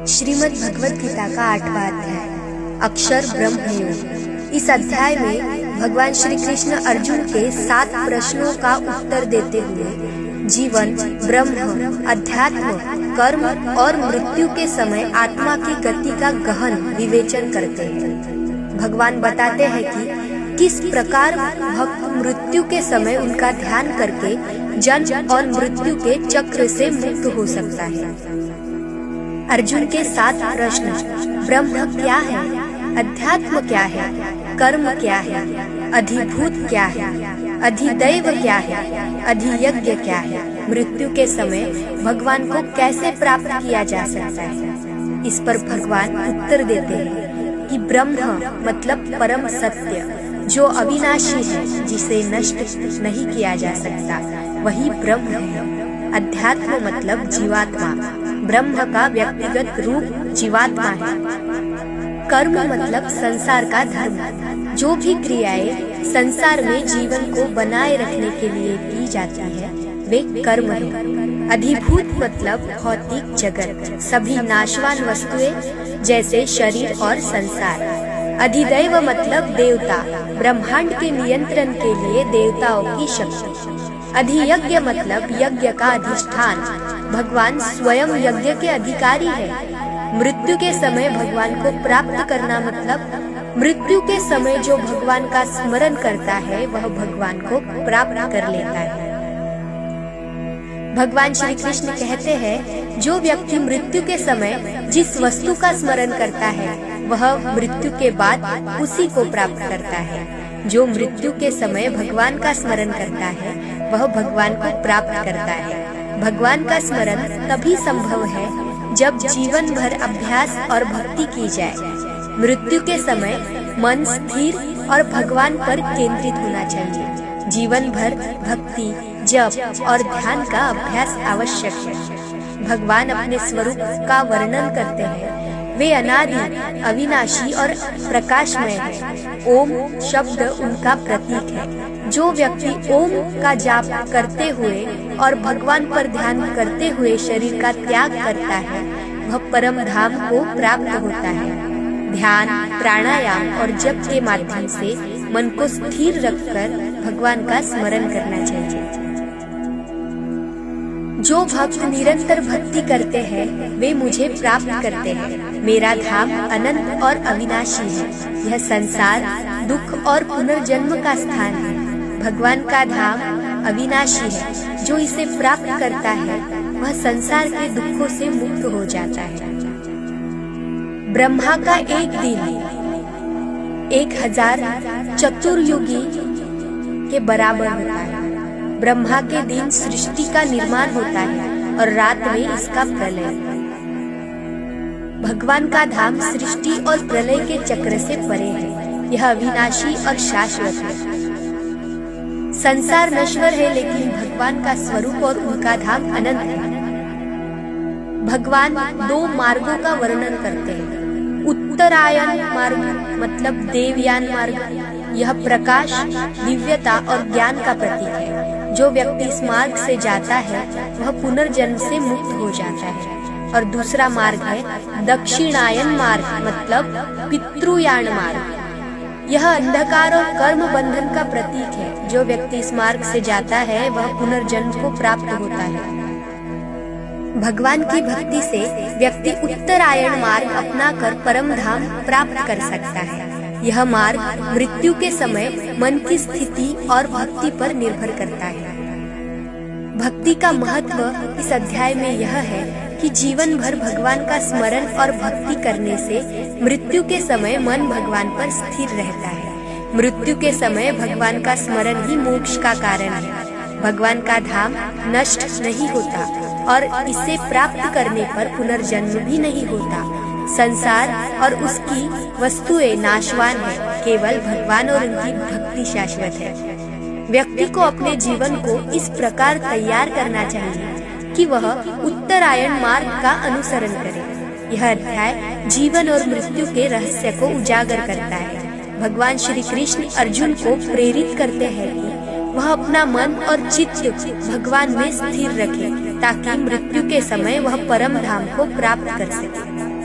श्रीमद् भगवद गीता का 8वां अध्याय अक्षर ब्रह्म योग। इस अध्याय में भगवान श्री कृष्ण अर्जुन के 7 प्रश्नों का उत्तर देते हुए जीवन, ब्रह्म, अध्यात्म, कर्म और मृत्यु के समय आत्मा की गति का गहन विवेचन करते हैं। भगवान बताते हैं कि किस प्रकार भक्त मृत्यु के समय उनका ध्यान करके जन्म और मृत्यु के चक्र से मुक्त हो सकता है। अर्जुन के 7 प्रश्न: ब्रह्म क्या है, अध्यात्म क्या है, कर्म क्या है, अधिभूत क्या है, अधिदैव क्या है, अधियज्ञ क्या है, मृत्यु के समय भगवान को कैसे प्राप्त किया जा सकता है। इस पर भगवान उत्तर देते हैं कि ब्रह्म मतलब परम सत्य, जो अविनाशी है, जिसे नष्ट नहीं किया जा सकता, वही ब्रह्म है। अध्यात्म मतलब जीवात्मा, ब्रह्म का व्यक्तिगत रूप जीवात्मा है। कर्म मतलब संसार का धर्म, जो भी क्रियाएं संसार में जीवन को बनाए रखने के लिए की जाती है, वे कर्म है। अधिभूत मतलब भौतिक जगत, सभी नाशवान वस्तुएं जैसे शरीर और संसार। अधिदैव मतलब देवता, ब्रह्मांड के नियंत्रण के लिए देवताओं की शक्ति। अधियज्ञ मतलब यज्ञ का अधिष्ठान, भगवान स्वयं यज्ञ के अधिकारी है। मृत्यु के समय भगवान को प्राप्त करना मतलब मृत्यु के समय जो भगवान का स्मरण करता है, वह भगवान को प्राप्त कर लेता है। भगवान श्री कृष्ण कहते हैं, जो व्यक्ति मृत्यु के समय जिस वस्तु का स्मरण करता है, वह मृत्यु के बाद उसी को प्राप्त करता है। जो मृत्यु के समय भगवान का स्मरण करता है, वह भगवान को प्राप्त करता है। भगवान का स्मरण तभी संभव है जब जीवन भर अभ्यास और भक्ति की जाए। मृत्यु के समय मन स्थिर और भगवान पर केंद्रित होना चाहिए। जीवन भर भक्ति, जप और ध्यान का अभ्यास आवश्यक है। भगवान अपने स्वरूप का वर्णन करते हैं, वे अनादि, अविनाशी और प्रकाशमय है। ओम शब्द उनका प्रतीक है। जो व्यक्ति ओम का जाप करते हुए और भगवान पर ध्यान करते हुए शरीर का त्याग करता है, वह परम धाम को प्राप्त होता है। ध्यान, प्राणायाम और जप के माध्यम से मन को स्थिर रखकर भगवान का स्मरण करना चाहिए। जो भक्त निरंतर भक्ति करते हैं, वे मुझे प्राप्त करते हैं। मेरा धाम अनंत और अविनाशी है। यह संसार दुख और पुनर्जन्म का स्थान है। भगवान का धाम अविनाशी है। जो इसे प्राप्त करता है, वह संसार के दुखों से मुक्त हो जाता है। ब्रह्मा का एक दिन 1000 चतुर्युगी के बराबर होता है। ब्रह्मा के दिन सृष्टि का निर्माण होता है और रात में इसका प्रलय। भगवान का धाम सृष्टि और प्रलय के चक्र से परे है। यह अविनाशी और शाश्वत है। संसार नश्वर है, लेकिन भगवान का स्वरूप और उनका धाम अनंत है। भगवान 2 मार्गों का वर्णन करते हैं। उत्तरायण मार्ग मतलब देवयान मार्ग। यह प्रकाश, दिव्यता और ज्ञान का प्रतीक है। जो व्यक्ति इस मार्ग से जाता है, वह पुनर्जन्म से मुक्त हो जाता है। और दूसरा मार्ग है दक्षिणायन मार्ग मतलब पितृयान मार्ग। यह अंधकार और कर्म बंधन का प्रतीक है। जो व्यक्ति इस मार्ग से जाता है, वह पुनर्जन्म को प्राप्त होता है। भगवान की भक्ति से व्यक्ति उत्तरायण मार्ग अपनाकर परम धाम प्राप्त कर सकता है। यह मार्ग मृत्यु के समय मन की स्थिति और भक्ति पर निर्भर करता है। भक्ति का महत्व इस अध्याय में यह है कि जीवन भर भगवान का स्मरण और भक्ति करने से मृत्यु के समय मन भगवान पर स्थिर रहता है। मृत्यु के समय भगवान का स्मरण ही मोक्ष का कारण है। भगवान का धाम नष्ट नहीं होता और इसे प्राप्त करने पर पुनर्जन्म भी नहीं होता। संसार और उसकी वस्तुएं नाशवान है, केवल भगवान और उनकी भक्ति शाश्वत है। व्यक्ति को अपने जीवन को इस प्रकार तैयार करना चाहिए कि वह उत्तरायण मार्ग का अनुसरण करे। यह अध्याय जीवन और मृत्यु के रहस्य को उजागर करता है। भगवान श्री कृष्ण अर्जुन को प्रेरित करते हैं कि वह अपना मन और चित्त भगवान में स्थिर रखे ताकि मृत्यु के समय वह परम धाम को प्राप्त कर सके।